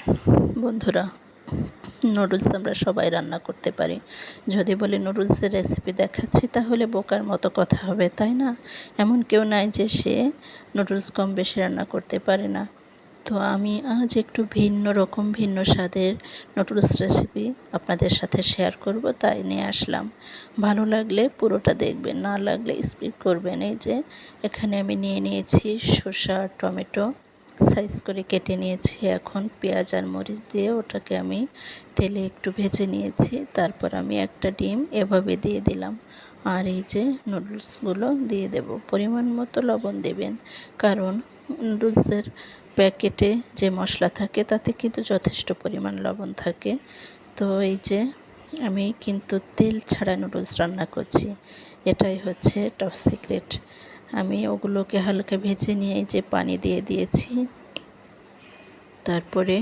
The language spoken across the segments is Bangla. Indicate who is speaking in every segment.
Speaker 1: বন্ধুরা, নুডলস আমরা সবাই রান্না করতে পারি। যদি বলি নুডলসের রেসিপি দেখাচ্ছি তাহলে বোকার মতো কথা হবে, তাই না? এমন কেউ নাই যে সে নুডলস কম বেশি রান্না করতে পারে না। তো আমি আজ একটু ভিন্ন স্বাদের নুডলস রেসিপি আপনাদের সাথে শেয়ার করব, তাই নিয়ে আসলাম। ভালো লাগলে পুরোটা দেখবেন, না লাগলে স্কিপ করবেন। এই যে এখানে আমি নিয়ে নিয়েছি শসা, টমেটো সাইজ করে কেটে নিয়েছি। এখন পেঁয়াজ আর মরিচ দিয়ে ওটাকে আমি তেলে একটু ভেজে নিয়েছি। তারপর আমি একটা ডিম এভাবে দিয়ে দিলাম। আর এই যে নুডলসগুলো দিয়ে দেব। পরিমাণ মতো লবণ দেবেন, কারণ নুডলসের প্যাকেটে যে মশলা থাকে তাতে কিন্তু যথেষ্ট পরিমাণ লবণ থাকে। তো এই যে আমি কিন্তু তেল ছাড়া নুডলস রান্না করছি, এটাই হচ্ছে টপ সিক্রেট। আমি ওগুলোকে হালকা ভেজে নিয়ে যে পানি দিয়ে দিয়েছি, তারপরে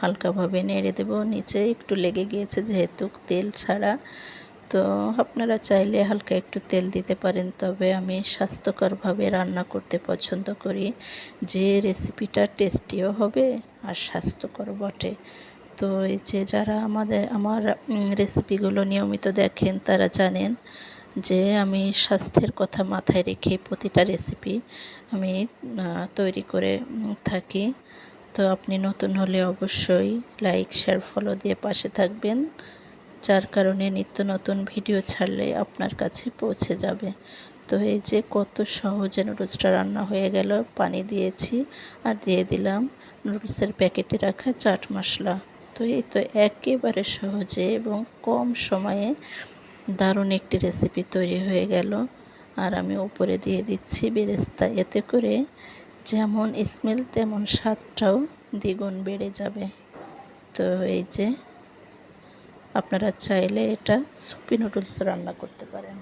Speaker 1: হালকাভাবে নেড়ে দেব। নিচে একটু লেগে গিয়েছে যেহেতু তেল ছাড়া, তো আপনারা চাইলে হালকা একটু তেল দিতে পারেন, তবে আমি স্বাস্থ্যকরভাবে রান্না করতে পছন্দ করি, যে রেসিপিটা টেস্টিও হবে আর স্বাস্থ্যকর বটে। তো এই যে যারা আমার রেসিপিগুলো নিয়মিত দেখেন তারা জানেন যে আমি স্বাস্থ্যের কথা মাথায় রেখে প্রতিটা রেসিপি আমি তৈরি করে থাকি। তো আপনি নতুন হলে অবশ্যই লাইক, শেয়ার, ফলো দিয়ে পাশে থাকবেন, যার কারণে নিত্য নতুন ভিডিও ছাড়লে আপনার কাছে পৌঁছে যাবে। তো এই যে কত সহজে নুডলসটা রান্না হয়ে গেল। পানি দিয়েছি আর দিয়ে দিলাম নুডলসের প্যাকেটে রাখা চাট মশলা। তো এই তো একেবারে সহজে এবং কম সময়ে দারুণ একটি রেসিপি তৈরি হয়ে গেল। আর আমি উপরে দিয়ে দিচ্ছি বেরেস্তা, এতে করে যেমন স্মেল তেমন স্বাদটাও দ্বিগুণ বেড়ে যাবে। তো এই যে আপনারা চাইলে এটা সুপি নুডলস রান্না করতে পারেন।